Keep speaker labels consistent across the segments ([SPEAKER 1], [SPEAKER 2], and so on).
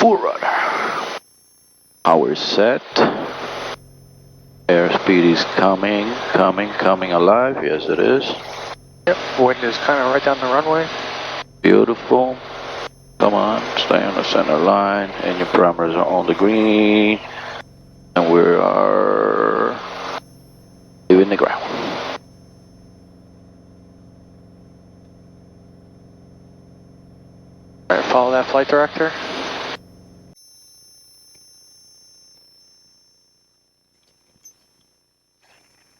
[SPEAKER 1] full rudder. Power set. Airspeed is coming alive. Yes, it is.
[SPEAKER 2] Yep, wind is kind of right down the runway.
[SPEAKER 1] Beautiful. Come on, stay on the center line, and your parameters are on the green. And we are leaving the ground.
[SPEAKER 2] Alright, follow that flight director.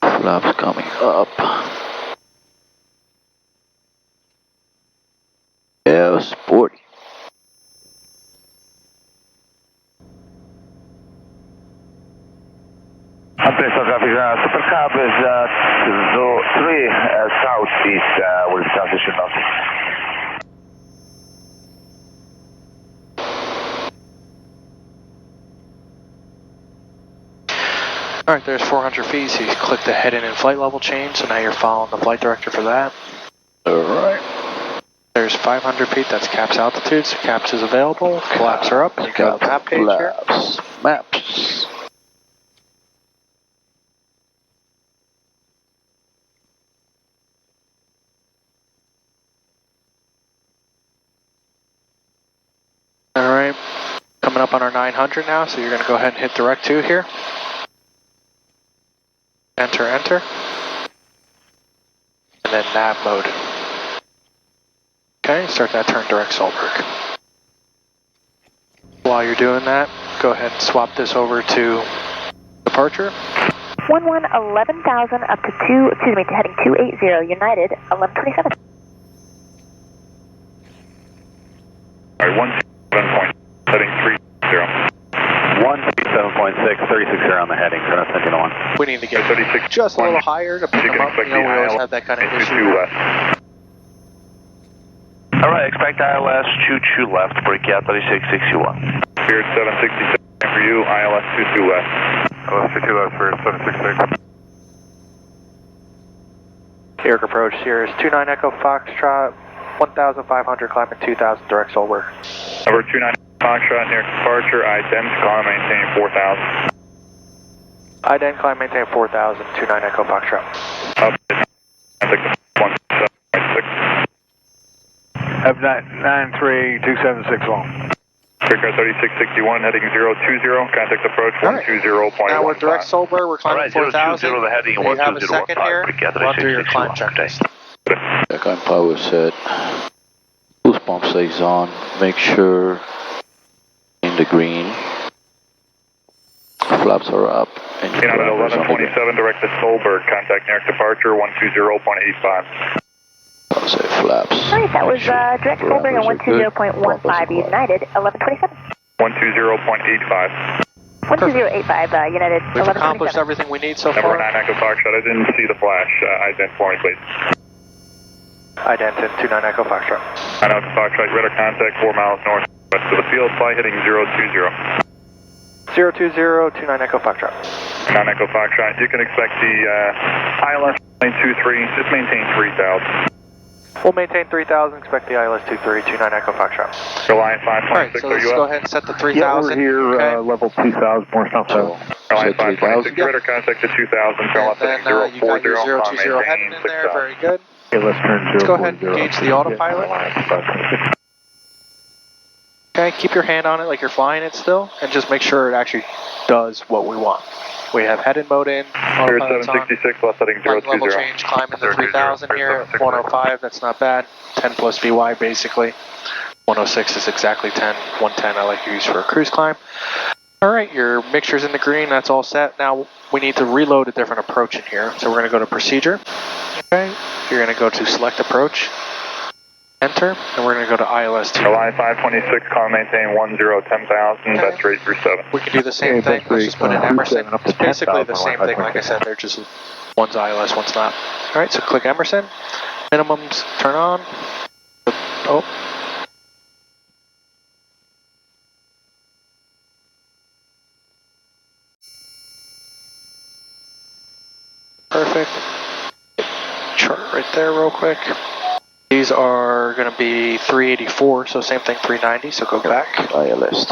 [SPEAKER 1] Flaps coming up. Yeah, sporty.
[SPEAKER 3] Princeton traffic, Supercab is 3 southeast, will transition north.
[SPEAKER 2] Alright, there's 400 feet, so you click the head-in and flight level change, so now you're following the flight director for that.
[SPEAKER 1] Alright.
[SPEAKER 2] There's 500 feet, that's CAPS altitude, so CAPS is available, flaps are up, and you got a map page here.
[SPEAKER 1] Maps.
[SPEAKER 2] Alright, coming up on our 900 now, so you're going to go ahead and hit direct 2 here. Enter. And then nav mode. Okay, start that turn direct Solberg. While you're doing that, go ahead and swap this over to departure.
[SPEAKER 4] 11,000 up to heading 280, United, 1127.
[SPEAKER 3] Alright, 17.6, heading 30. 137.6, 36 on the heading, turn us into 1.
[SPEAKER 2] We need to get 36 just a little higher to pick them up. You know, we always have that kind of issue.
[SPEAKER 3] Alright, expect ILS 22 left, break out 3661. Spirit 766 for you, ILS 22 left. ILS 22 left, Spirit 766.
[SPEAKER 2] Air approach, Cirrus 29 Echo Foxtrot, 1,500, climbing 2,000, direct Solberg.
[SPEAKER 3] Number 29 Foxtrot, near departure, ident, climb, maintain 4,000.
[SPEAKER 2] Ident, climb, maintain 4,000, 29 Echo Foxtrot.
[SPEAKER 3] Up, I think 176.
[SPEAKER 5] F932761.
[SPEAKER 3] Breaker 3661, heading 020, contact approach 120.15.
[SPEAKER 2] Now we're direct Solberg, we're climbing 4,000.
[SPEAKER 3] The heading
[SPEAKER 2] You have a second here, run through your climb checklist.
[SPEAKER 1] Check on power set. Boost pump stays on. Make sure in the green. Flaps are up. And your
[SPEAKER 3] at
[SPEAKER 1] parameters on the
[SPEAKER 3] 1127, direct to Solberg, contact near departure 120.85.
[SPEAKER 1] I'll say flaps.
[SPEAKER 4] Alright, that was direct Solberg on 120.15, United, 1127.
[SPEAKER 3] 120.85.
[SPEAKER 4] 12085, United,
[SPEAKER 2] We've accomplished
[SPEAKER 4] 1127.
[SPEAKER 2] everything we need so
[SPEAKER 3] Number
[SPEAKER 2] far.
[SPEAKER 3] 9 Echo Foxtrot, I didn't see the flash. Ident for me, please.
[SPEAKER 2] Ident and 29 Echo Foxtrot.
[SPEAKER 3] 9 Echo Foxtrot, radar contact 4 miles northwest of the field, fly heading 020.
[SPEAKER 2] 020, 29 Echo Foxtrot.
[SPEAKER 3] 9 Echo Foxtrot, you can expect the ILS 923, just maintain 3,000.
[SPEAKER 2] We'll maintain 3,000, expect the ILS 23, 29 Echo Foxtrot.
[SPEAKER 3] Reliant
[SPEAKER 2] Alright,
[SPEAKER 3] 526,
[SPEAKER 2] so
[SPEAKER 3] are
[SPEAKER 2] let's
[SPEAKER 3] you
[SPEAKER 2] go
[SPEAKER 3] up?
[SPEAKER 2] ahead and set the
[SPEAKER 5] Yeah,
[SPEAKER 2] 3,000.
[SPEAKER 5] we're here,
[SPEAKER 2] okay?
[SPEAKER 5] level 2000, Morristown.
[SPEAKER 1] So,
[SPEAKER 3] Reliant
[SPEAKER 1] set
[SPEAKER 3] 526,
[SPEAKER 1] 3,000.
[SPEAKER 3] radar contact to 2,000, trail
[SPEAKER 2] And then
[SPEAKER 3] heading
[SPEAKER 2] you got your
[SPEAKER 3] 040,
[SPEAKER 2] 020 heading in there, very good.
[SPEAKER 5] Okay, let's turn 040.
[SPEAKER 2] Let's go ahead and engage the autopilot. Okay, keep your hand on it like you're flying it still, and just make sure it actually does what we want. We have head-in mode in,
[SPEAKER 3] Spirit
[SPEAKER 2] autopilot's on.
[SPEAKER 3] 766, left heading
[SPEAKER 2] Flight
[SPEAKER 3] 020.
[SPEAKER 2] level change, climbing the 3,000 here, 105, that's not bad. 10 plus VY basically. 106 is exactly 10. 110 I like to use for a cruise climb. Alright, your mixture's in the green, that's all set. Now we need to reload a different approach in here. So we're going to go to procedure. Okay, you're going to go to select approach. Enter, and we're going to go to ILS 2.
[SPEAKER 3] Reliant 526, call maintain 10,000, that's rate through 7.
[SPEAKER 2] We can do the same thing, let's just put in Emerson. It's basically the same thing, like I said, they're just one's ILS, one's not. Alright, so click Emerson. Minimums turn on. Oh. Perfect. Chart right there real quick. These are going to be 384, so same thing, 390, so go back.
[SPEAKER 1] ILS.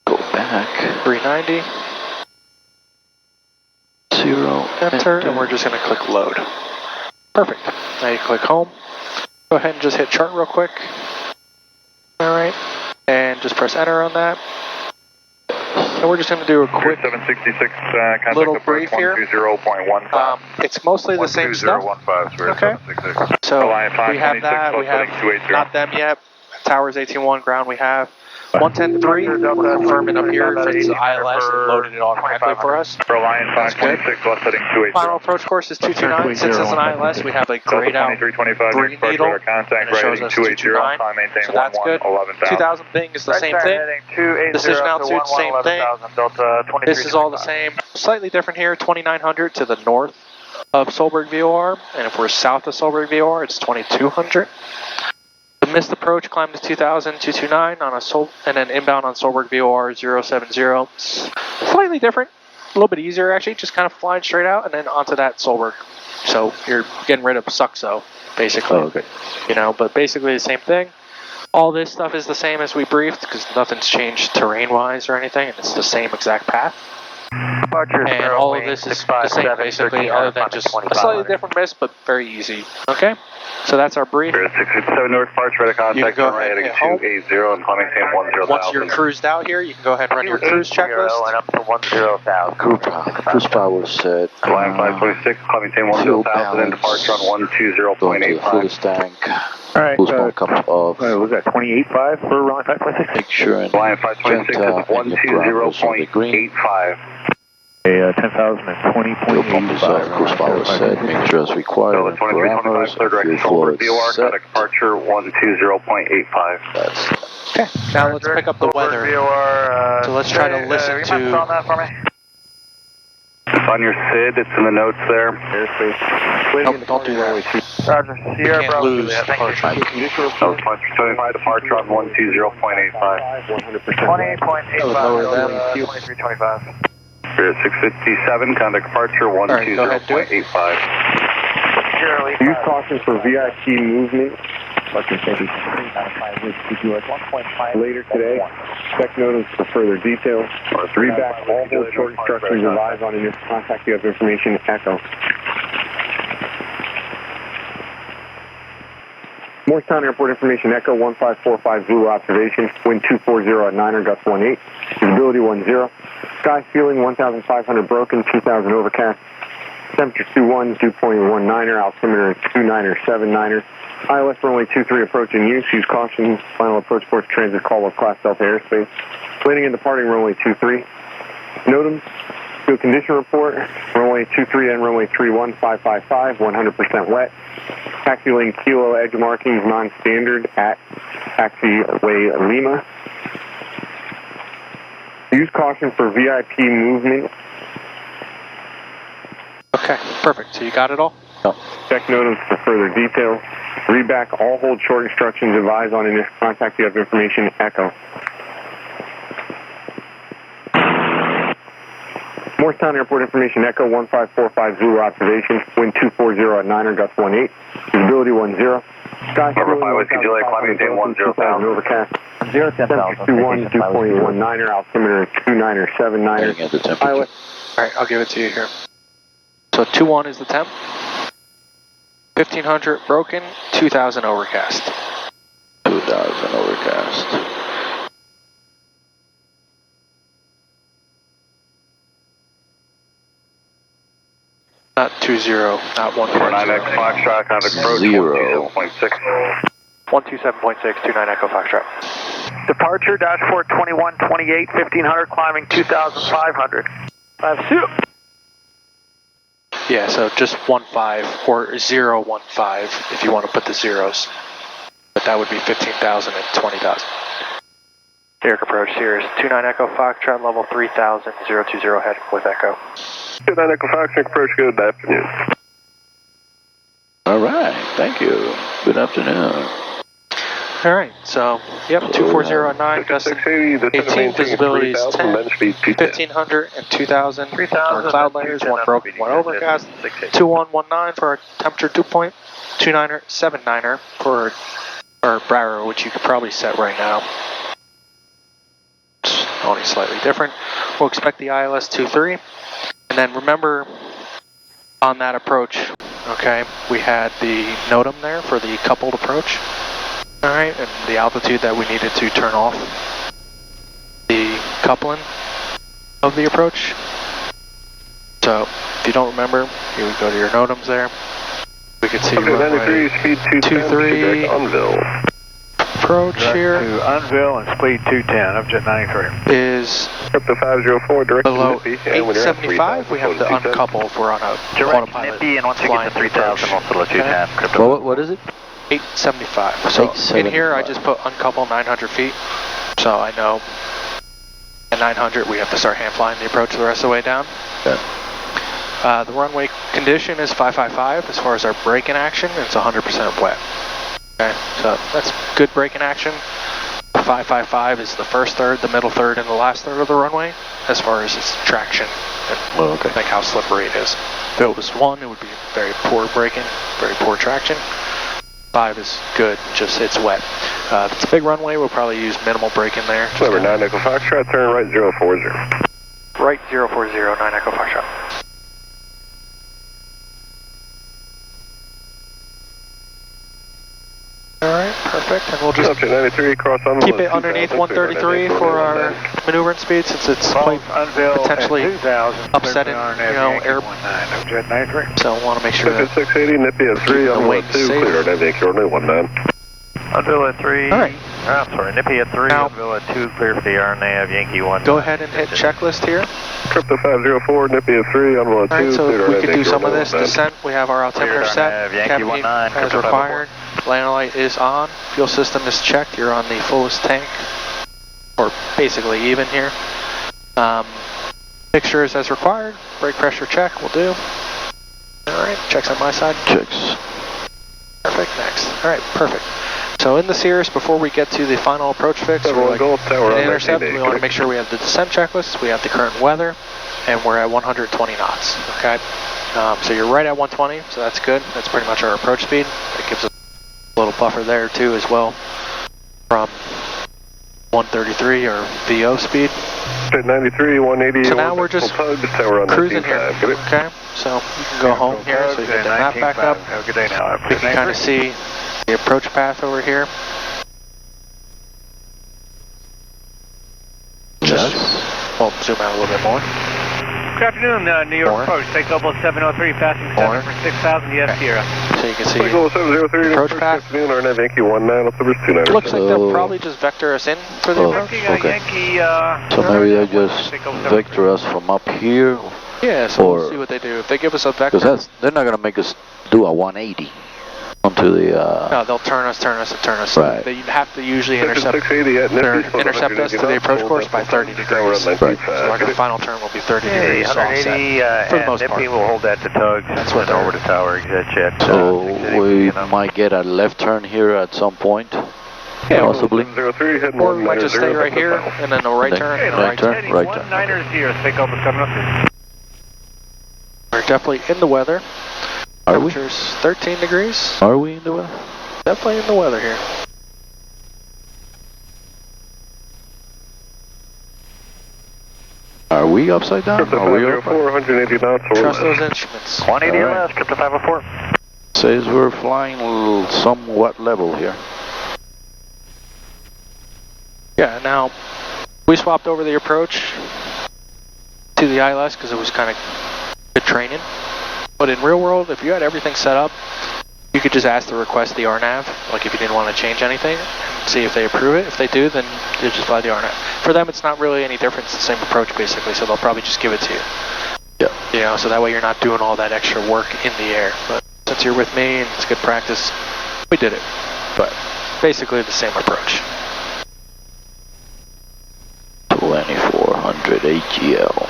[SPEAKER 1] Go back.
[SPEAKER 2] 390.
[SPEAKER 1] 0.
[SPEAKER 2] Enter, and we're just going to click load. Perfect. Now you click home. Go ahead and just hit chart real quick. Alright. And just press enter on that. And we're just going to do a quick
[SPEAKER 3] 766,
[SPEAKER 2] little brief here.
[SPEAKER 3] 120.15.
[SPEAKER 2] It's mostly the same stuff. Okay. So we have that. We have not them yet. Towers 18-1 ground we have. 110.3, we're confirming up here if it's ILS and loaded it automatically for us. That's good. Final approach course is 229. Since it's an ILS, we have a grayed out green needle, and it shows us 229, so that's good. 2000 Bing is the same thing. Decision altitude, same thing. This is all the same. Slightly different here, 2900 to the north of Solberg VOR, and if we're south of Solberg VOR, it's 2200. The missed approach climb to 2000, 229 on a and then inbound on Solberg VOR 070. Slightly different, a little bit easier actually, just kind of flying straight out and then onto that Solberg. So you're getting rid of Suxo, basically.
[SPEAKER 1] Oh, okay.
[SPEAKER 2] You know, but basically the same thing. All this stuff is the same as we briefed because nothing's changed terrain-wise or anything, and it's the same exact path. And all of this is the same basically, other than just a slightly different miss, but very easy. Okay? So that's our brief.
[SPEAKER 3] 667 north, departure, ready contact,
[SPEAKER 2] you can go ahead
[SPEAKER 3] heading
[SPEAKER 2] and home.
[SPEAKER 3] 280 and climbing 1010.
[SPEAKER 2] Once you're cruised out here, you can go ahead and run your cruise checklist.
[SPEAKER 3] And up to 10,000.
[SPEAKER 1] Cruise power set.
[SPEAKER 3] Line 526, climbing 1010,000, and departure on 120.85.
[SPEAKER 1] Fullest tank.
[SPEAKER 5] Alright,
[SPEAKER 1] Boost pump comes off.
[SPEAKER 5] what was that, 28.5 for line 526?
[SPEAKER 1] Make sure and
[SPEAKER 3] Line 526 is 120.85.
[SPEAKER 5] 10,000 and
[SPEAKER 1] fuel pump is off. Cruise power set. Make sure as required. Parameters. Fuel flow is set.
[SPEAKER 3] Departure 120.85.
[SPEAKER 1] That's
[SPEAKER 2] Okay, now let's pick up the weather. So let's try to listen to...
[SPEAKER 3] It's on your SID, it's in the notes there.
[SPEAKER 2] Nope, don't do that.
[SPEAKER 3] Roger, Sierra
[SPEAKER 2] Can't lose departure.
[SPEAKER 3] No, 25 departure on 120.85.
[SPEAKER 2] 28.85.
[SPEAKER 3] 2325. Spirit 657, contact departure 120.85.
[SPEAKER 5] Use caution for VIP movement. Later today, check notice for further details. Read back all those short instructions advised on initial contact. You have information. Echo. Morristown Airport information. Echo 1545 Zulu observation. Wind 240 at 9er, gust 18. Visibility 10. Sky ceiling 1,500 broken, 2,000 overcast. Temperature 21, 2.19er, altimeter 29er, 79er. ILS runway 23 approaching use. Use caution. Final approach course transit call of Class Delta airspace. Landing and departing runway 23. NOTAMs. Field condition report. Runway 23 and runway 31, 555, 100% wet. Taxi lane Kilo edge markings non-standard at taxiway Lima. Use caution for VIP movement.
[SPEAKER 2] Okay, perfect. So you got it all?
[SPEAKER 5] Check notice for further details. Read back all hold short instructions advised on initial contact. You have information. Echo. Morristown Airport information. Echo 1545 Zulu observation. Wind 240 at 9er, gust 18. Visibility 10. Sky ceiling 1,500 overcast. 010,000. 2.19er, altimeter 29er, 79er.
[SPEAKER 2] All right, I'll give it to you here. So 21 is the temp. 1,500 broken, 2,000 overcast.
[SPEAKER 1] 2,000 overcast.
[SPEAKER 2] Not 20, not 1.0.
[SPEAKER 3] 9X Foxtrot, contact approach
[SPEAKER 1] 0.
[SPEAKER 3] 127.6.
[SPEAKER 2] 127.6, 29 Echo Foxtrot.
[SPEAKER 6] Departure, dashboard 2128, 1500, climbing 2500. 50.
[SPEAKER 2] Yeah, so just 15 or 015 if you want to put the zeros. But that would be 15,000 and 20,000. Derek approach, Cirrus 29 Echo Foxtrot, level 3000, 020 head with Echo.
[SPEAKER 3] 29 Echo Foxtrot, approach, good afternoon.
[SPEAKER 1] All right, thank you. Good afternoon.
[SPEAKER 2] All right, so, yep, 2409, gust 18, visibility is 10, 1,500 and 2,000 for cloud layers, one broken, one overcast, 2119 for our temperature dew point, 79er for our Bravo, which you could probably set right now. It's only slightly different. We'll expect the ILS 23, and then remember on that approach, okay, we had the NOTAM there for the coupled approach, all right, and the altitude that we needed to turn off the coupling of the approach. So if you don't remember, you would go to your NOTAMs there. We could see runway 23 approach here.
[SPEAKER 6] To Unville and speed 210 up to 93.
[SPEAKER 2] Is
[SPEAKER 3] Up to 504 direct
[SPEAKER 2] below
[SPEAKER 3] to Nippy, and when you're at
[SPEAKER 2] 875. We have to uncouple if we're on a
[SPEAKER 6] Direct
[SPEAKER 2] autopilot
[SPEAKER 6] Nippy, and once you get to 3000, we'll still let you
[SPEAKER 2] Okay.
[SPEAKER 6] crypto.
[SPEAKER 1] What is it?
[SPEAKER 2] 875. So in here, I just put uncouple 900 feet. So I know at 900 we have to start hand flying the approach the rest of the way down.
[SPEAKER 1] Okay.
[SPEAKER 2] The runway condition is 555 as far as our braking action. It's 100% wet. Okay, so that's good braking action. The 555 is the first third, the middle third, and the last third of the runway as far as its traction and like how slippery it is. If it was 1, it would be very poor braking, very poor traction. 5 is good, just it's wet. If it's a big runway, we'll probably use minimal braking there.
[SPEAKER 3] Number 9 Echo Foxtrot, turn right 040.
[SPEAKER 2] Right 040, 9 Echo Foxtrot. Alright, perfect, and we'll just
[SPEAKER 3] Up to 93, cross on
[SPEAKER 2] keep it underneath 133 for our maneuvering speed, since it's quite potentially upsetting, air. So I want to make sure that
[SPEAKER 3] 680, Nippy at 3,
[SPEAKER 2] the
[SPEAKER 3] on
[SPEAKER 2] weight
[SPEAKER 3] 2,
[SPEAKER 2] safe.
[SPEAKER 3] clear, Navy, coordinate 19.
[SPEAKER 6] Unville at 3.
[SPEAKER 2] All right.
[SPEAKER 6] I'm sorry, Nippy at 3,
[SPEAKER 2] Now-
[SPEAKER 6] Unville at 2, clear for the RNAV, Yankee 1.
[SPEAKER 2] go ahead and hit checklist here.
[SPEAKER 3] Crypto 504, Nippy at 3, on 2,
[SPEAKER 2] Alright,
[SPEAKER 3] clear,
[SPEAKER 2] so if we
[SPEAKER 3] Navy,
[SPEAKER 2] could do some of this
[SPEAKER 3] coordinate 19.
[SPEAKER 2] descent, we have our altimeter
[SPEAKER 6] Cleared
[SPEAKER 2] set,
[SPEAKER 6] RNAV, Yankee
[SPEAKER 2] cabin
[SPEAKER 6] 19,
[SPEAKER 2] as
[SPEAKER 6] crypto
[SPEAKER 2] required, landing light is on, fuel system is checked, you're on the fullest tank, or basically even here. Fixtures as required, brake pressure check, will do. Alright, checks on my side.
[SPEAKER 1] Checks.
[SPEAKER 2] Perfect, next. Alright, perfect. So in the Cirrus, before we get to the final approach fix,
[SPEAKER 3] Everyone
[SPEAKER 2] we're
[SPEAKER 3] Golf Tower on
[SPEAKER 2] intercept,
[SPEAKER 3] 19,
[SPEAKER 2] we want to make sure we have the descent checklist, we have the current weather, and we're at 120 knots, okay? So you're right at 120, so that's good. That's pretty much our approach speed. It gives us a little buffer there too as well from 133 or VO speed.
[SPEAKER 3] 93, 180,
[SPEAKER 2] So now we're just cruising here, okay? So you can go home here, so you get the map back up.
[SPEAKER 6] Have a good day now.
[SPEAKER 2] We can kind of see the approach path over here. Just, well, zoom out a little bit more.
[SPEAKER 6] Good afternoon, New York
[SPEAKER 2] More.
[SPEAKER 6] approach. Take Global 703, passing 7
[SPEAKER 2] More.
[SPEAKER 6] for 6,000, yes, Sierra.
[SPEAKER 2] So you can see,
[SPEAKER 3] Global 703,
[SPEAKER 2] approach path.
[SPEAKER 3] RNAV, Yankee 19, Altimeter 29.
[SPEAKER 2] looks like they'll probably just vector us in for the approach.
[SPEAKER 1] Okay.
[SPEAKER 6] Yankee,
[SPEAKER 1] So maybe they just vector us from up here,
[SPEAKER 2] Yeah, so we'll
[SPEAKER 1] or-
[SPEAKER 2] see what they do. If they give us a vector,
[SPEAKER 1] because they're not gonna make us do a 180 onto the.
[SPEAKER 2] no, they'll turn us.
[SPEAKER 1] Right.
[SPEAKER 2] They have to usually intercept
[SPEAKER 3] 680 at Nippy,
[SPEAKER 2] intercept us to the approach course by 30 degrees.
[SPEAKER 1] Right.
[SPEAKER 2] So our final turn will be 30
[SPEAKER 6] Hey,
[SPEAKER 2] degrees offset.
[SPEAKER 6] 180,
[SPEAKER 2] for the most
[SPEAKER 6] Nippy
[SPEAKER 2] part.
[SPEAKER 6] will hold that to tug.
[SPEAKER 2] That's what
[SPEAKER 6] over the tower, exit check.
[SPEAKER 1] So we might get a left turn here at some point,
[SPEAKER 2] Yeah,
[SPEAKER 1] possibly.
[SPEAKER 3] 03, heading
[SPEAKER 2] Or we might just stay
[SPEAKER 3] 190,
[SPEAKER 2] right here and then a right
[SPEAKER 1] Then-
[SPEAKER 2] turn.
[SPEAKER 1] Hey,
[SPEAKER 2] And a right turn.
[SPEAKER 1] turn, right turn.
[SPEAKER 6] 190, take over 703.
[SPEAKER 2] We're definitely in the weather.
[SPEAKER 1] Are we?
[SPEAKER 2] Temperature's 13 degrees.
[SPEAKER 1] Are we in the weather?
[SPEAKER 2] Definitely in the weather here.
[SPEAKER 1] Are we upside down?
[SPEAKER 3] Crypto
[SPEAKER 1] Are we
[SPEAKER 3] 504, 180 knots.
[SPEAKER 2] Trust those instruments.
[SPEAKER 6] 180
[SPEAKER 1] All right.
[SPEAKER 6] LS, Crypto 504.
[SPEAKER 1] Says we're flying somewhat level here.
[SPEAKER 2] Yeah, now we swapped over the approach to the ILS because it was kind of good training. But in real world, if you had everything set up, you could just ask to request the RNAV, like if you didn't want to change anything, and see if they approve it. If they do, then you just fly the RNAV. For them, it's not really any different. It's the same approach, basically, so they'll probably just give it to you.
[SPEAKER 1] Yeah.
[SPEAKER 2] So that way you're not doing all that extra work in the air. But since you're with me and it's good practice, we did it. But basically the same approach.
[SPEAKER 1] 2400 AGL.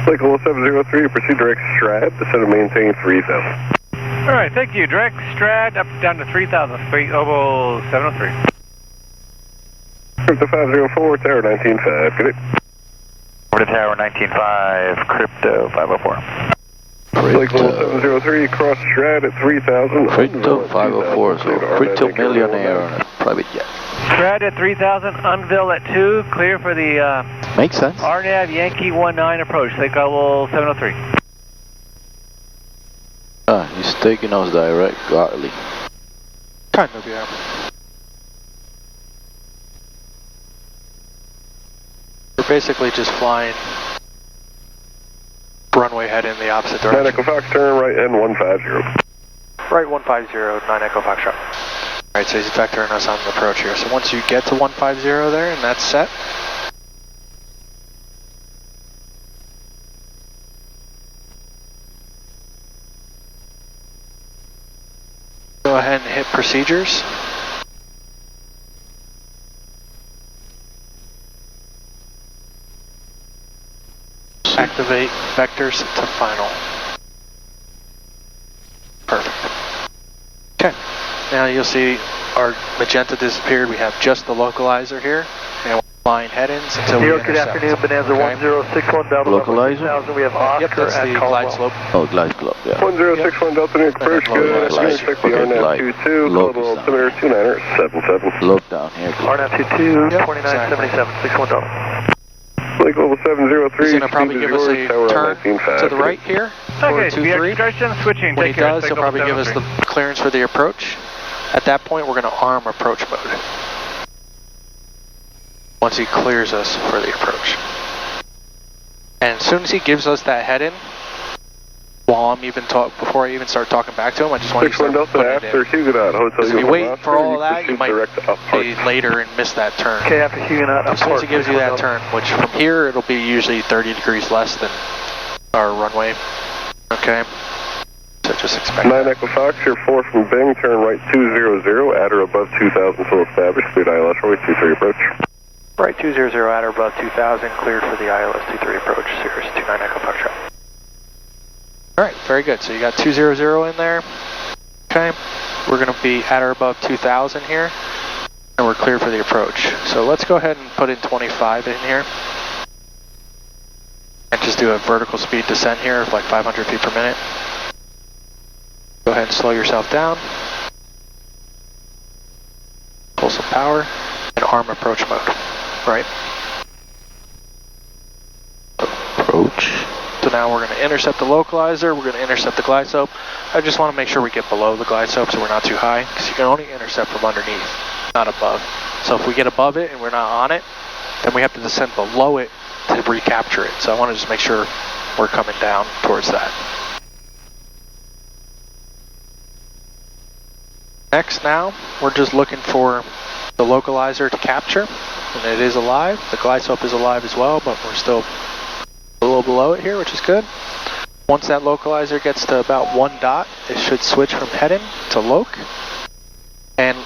[SPEAKER 3] Cycle 703, proceed direct Strat, descend and maintain 3000.
[SPEAKER 6] All right, thank you. Direct Strad up down to 3,000 feet, Oval 703.
[SPEAKER 3] Crypto 504, Tower 19.5, get it?
[SPEAKER 6] Over to Tower 19.5, Crypto 504.
[SPEAKER 1] Princeton
[SPEAKER 3] 703, cross Strad at 3000.
[SPEAKER 1] 504, so Princeton millionaire on a private jet.
[SPEAKER 6] Strad at 3000, unveil at 2, clear for the
[SPEAKER 1] Makes sense.
[SPEAKER 6] RNAV Yankee 19 approach, take level 703.
[SPEAKER 1] He's taking us direct, Gartley.
[SPEAKER 2] Kind of, yeah. We're basically just flying runway head in the opposite direction.
[SPEAKER 3] 9 Echo Fox, turn right and 150.
[SPEAKER 2] Right 150, 9 Echo Foxtrot. Alright, so he's vectoring us on the approach here. So once you get to 150 there and that's set, go ahead and hit procedures. Activate vectors to final. Perfect. Okay, now you'll see our magenta disappeared. We have just the localizer here, and we're flying head-ins until we intercept.
[SPEAKER 7] Good afternoon, Bonanza 1061 Delta.
[SPEAKER 1] Localizer?
[SPEAKER 7] We have Oscar
[SPEAKER 2] Yep, that's the glide slope.
[SPEAKER 1] Oh, glide slope, yeah.
[SPEAKER 3] 1061 Delta, New approach, good. Check the RNAV 22, global altimeter 2977.
[SPEAKER 1] Look down here.
[SPEAKER 7] RNAV 22, 2977, 61 Delta.
[SPEAKER 3] Lake level 703.
[SPEAKER 2] He's going to probably give us a turn to the right here.
[SPEAKER 6] Okay,
[SPEAKER 2] 2-3.
[SPEAKER 6] switching.
[SPEAKER 2] When he does, he'll probably give us the clearance for the approach. At that point, we're going to arm approach mode. Once he clears us for the approach. And as soon as he gives us that head in, while I'm even before I even start talking back to him, I just want to start putting it in. Because if you wait for all of that, you might be later and miss that turn.
[SPEAKER 7] Okay, after Huguenot,
[SPEAKER 2] as soon as he gives you that turn, which from here it'll be usually 30 degrees less than our runway. Okay, so just expect
[SPEAKER 3] 9 Echo Fox, you're 4 from Bing, turn right 200, at or above 2000, full established, cleared ILS runway 23 approach.
[SPEAKER 2] Right 200, at or above 2000, cleared for the ILS 23 approach, Cirrus 29 Echo Foxtrot. Alright, very good. So you got 200 in there. Okay. We're going to be at or above 2000 here. And we're clear for the approach. So let's go ahead and put in 25 in here. And just do a vertical speed descent here of like 500 feet per minute. Go ahead and slow yourself down. Pull some power. And arm approach mode. Right.
[SPEAKER 1] Approach.
[SPEAKER 2] So now we're going to intercept the localizer, we're going to intercept the glide slope. I just want to make sure we get below the glide slope so we're not too high, because you can only intercept from underneath, not above. So if we get above it and we're not on it, then we have to descend below it to recapture it. So I want to just make sure we're coming down towards that. Next now, we're just looking for the localizer to capture, and it is alive. The glide slope is alive as well, but we're still a little below it here, which is good. Once that localizer gets to about 1 dot, it should switch from head-in to loc. And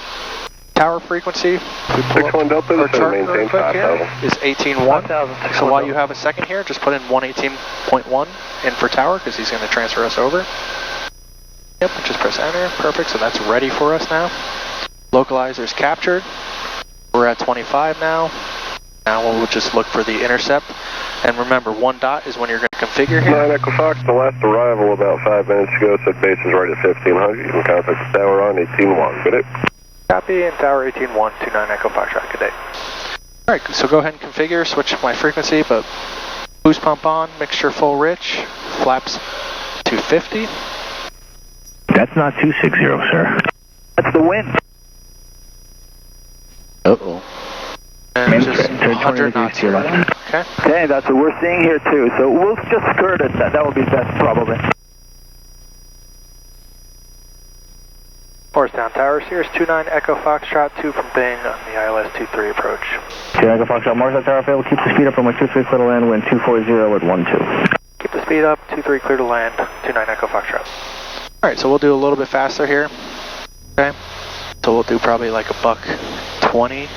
[SPEAKER 2] tower frequency, we pull up our chart real quick here, is 18.1. So while you have a second here, just put in 118.1 in for tower, because he's going to transfer us over. Yep, and just press enter. Perfect, so that's ready for us now. Localizer is captured. We're at 25 now. Now we'll just look for the intercept. And remember, 1 dot is when you're going to configure here.
[SPEAKER 3] 9 Echo Fox, the last arrival about 5 minutes ago said base is right at 1500. You can contact the tower on 18.1. Good day.
[SPEAKER 2] Copy, and tower 18.1, 29 Echo Foxtrot. Good day. Alright, so go ahead and configure, switch my frequency, but boost pump on, mixture full rich, flaps 250.
[SPEAKER 8] That's not 260, sir.
[SPEAKER 7] That's the wind.
[SPEAKER 1] Uh-oh.
[SPEAKER 2] And just 100 knots here. Okay.
[SPEAKER 7] Okay, that's what we're seeing here too. So we'll just skirt it. That would be best, probably.
[SPEAKER 2] Morristown Tower, Cirrus 29 Echo Foxtrot 2 from Bing on the ILS 23 approach.
[SPEAKER 8] 2 Echo Foxtrot, Morristown Tower, fail. Keep the speed up from 23 clear to land, wind 240 at 12.
[SPEAKER 2] Keep the speed up, 23 clear to land, 29 Echo Foxtrot. Alright, so we'll do a little bit faster here. Okay. So we'll do probably like a $120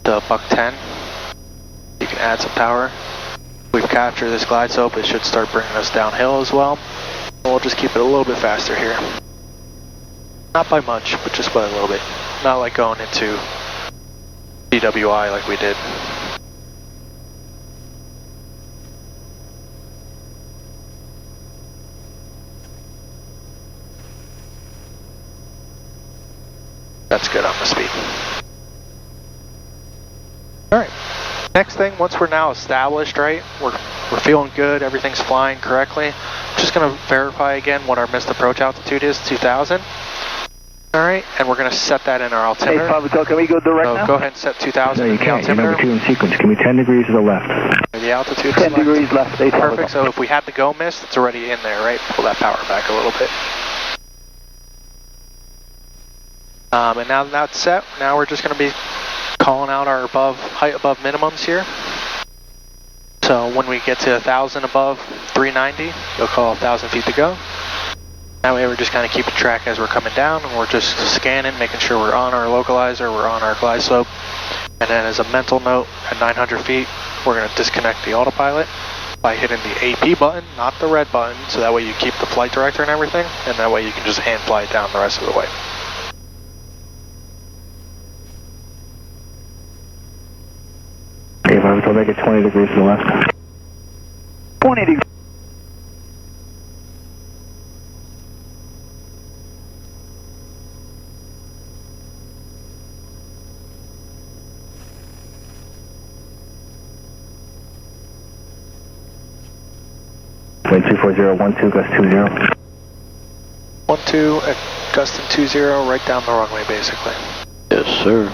[SPEAKER 2] to $110. You can add some power. We've captured this glide slope, it should start bringing us downhill as well. We'll just keep it a little bit faster here. Not by much, but just by a little bit. Not like going into DWI like we did. That's good on the speed. Alright, next thing, once we're now established, right, we're feeling good, everything's flying correctly. Just going to verify again what our missed approach altitude is, 2,000. Alright, and we're going to set that in our altimeter.
[SPEAKER 7] Hey, Pablo, can we go direct now?
[SPEAKER 2] Go ahead and set 2,000
[SPEAKER 8] No, you
[SPEAKER 2] in the
[SPEAKER 8] can't. You're
[SPEAKER 2] altimeter.
[SPEAKER 8] number 2 in sequence. Give me 10 degrees to the left.
[SPEAKER 2] The altitude
[SPEAKER 7] 10 degrees left.
[SPEAKER 2] Perfect, so if we had the go mist, it's already in there, right? Pull that power back a little bit. And now that that's set, now we're just going to be calling out our height above minimums here. So when we get to 1,000 above 390, you'll call 1,000 feet to go. That way we're just kind of keeping track as we're coming down, and we're just scanning, making sure we're on our localizer, we're on our glide slope. And then as a mental note, at 900 feet, we're going to disconnect the autopilot by hitting the AP button, not the red button, so that way you keep the flight director and everything, and that way you can just hand fly it down the rest of the way.
[SPEAKER 8] Okay, I'll make it 20 degrees to the left.
[SPEAKER 7] 20 degrees.
[SPEAKER 8] Wait, 240, 12, gust 20.
[SPEAKER 2] 12 at gust and 20, right down the runway basically.
[SPEAKER 1] Yes, sir.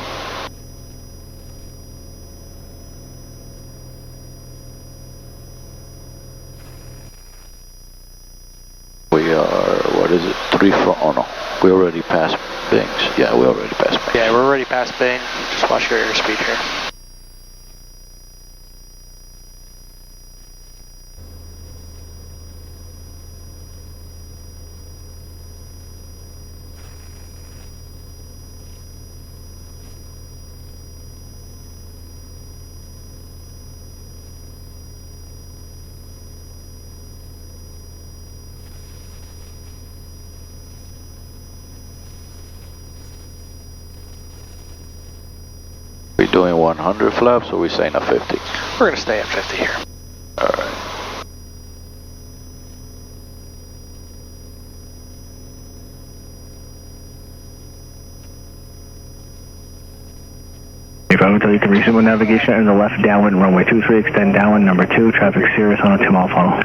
[SPEAKER 1] We are, what is it, 3-4, oh no, we already passed Bings. Yeah, we already passed Bings.
[SPEAKER 2] Yeah, we're already past Bing. Just watch your airspeed here.
[SPEAKER 1] We doing 100 flaps, or we saying a 50?
[SPEAKER 2] We're going to stay at 50 here.
[SPEAKER 1] Alright.
[SPEAKER 8] If I would tell you to resume with navigation in the left downwind runway 23, extend downwind number 2, traffic Cirrus on a 2-mile funnel.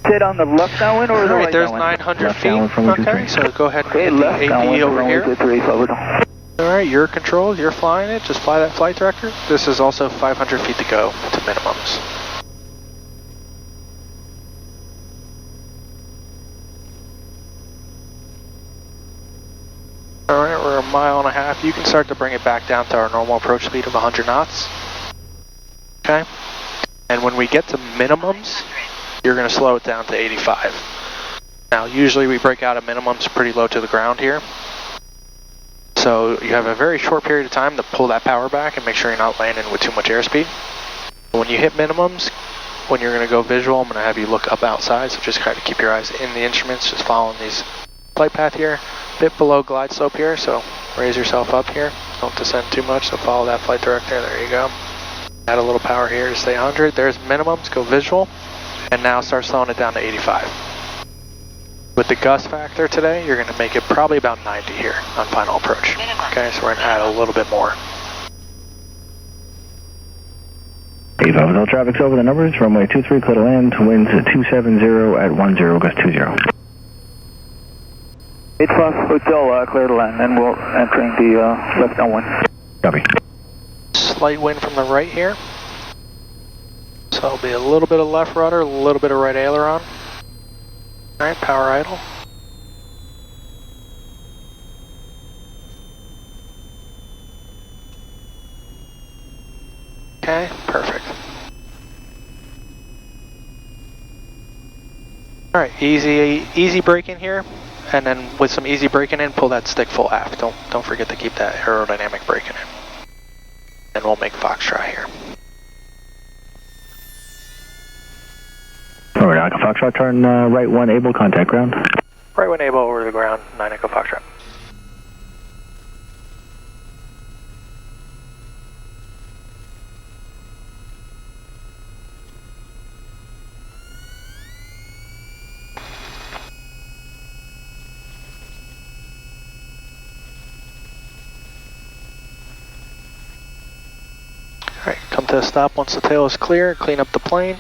[SPEAKER 7] Is it on the left downwind or the right
[SPEAKER 2] there's
[SPEAKER 7] downwind?
[SPEAKER 2] 900
[SPEAKER 8] Left
[SPEAKER 2] feet.
[SPEAKER 8] downwind from
[SPEAKER 2] Okay, so go ahead and
[SPEAKER 7] Okay,
[SPEAKER 2] hit
[SPEAKER 7] left
[SPEAKER 2] the
[SPEAKER 7] downwind
[SPEAKER 2] AP over
[SPEAKER 7] runway
[SPEAKER 2] here.
[SPEAKER 7] 23, Pablo.
[SPEAKER 2] Alright, your controls, you're flying it, just fly that flight director. This is also 500 feet to go to minimums. Alright, we're 1.5 miles. You can start to bring it back down to our normal approach speed of 100 knots. Okay? And when we get to minimums, you're going to slow it down to 85. Now, usually we break out at minimums pretty low to the ground here. So you have a very short period of time to pull that power back and make sure you're not landing with too much airspeed. When you hit minimums, when you're going to go visual, I'm going to have you look up outside, so just kind of keep your eyes in the instruments, just following these flight path here, bit below glide slope here, so raise yourself up here, don't descend too much, so follow that flight director, there you go. Add a little power here to stay 100, there's minimums, go visual, and now start slowing it down to 85. With the gust factor today, you're going to make it probably about 90 here on final approach. Okay, so we're going to add a little bit more.
[SPEAKER 8] Ava, all traffic's over the numbers, runway 23, clear to land, winds at 270 at 10, gust 20.
[SPEAKER 7] 85 Hotel, clear to land, and we're entering the left downwind.
[SPEAKER 8] Copy.
[SPEAKER 2] Slight wind from the right here. So it'll be a little bit of left rudder, a little bit of right aileron. Alright, power idle. Okay, perfect. Alright, easy braking here, and then with some easy braking in, pull that stick full aft. Don't forget to keep that aerodynamic braking in. And we'll make Foxtrot here.
[SPEAKER 8] Alright, Echo Foxtrot, turn right 1, able, contact ground.
[SPEAKER 2] Right when able, over the ground, 9 Echo Foxtrot. Alright, come to a stop once the tail is clear, clean up the plane.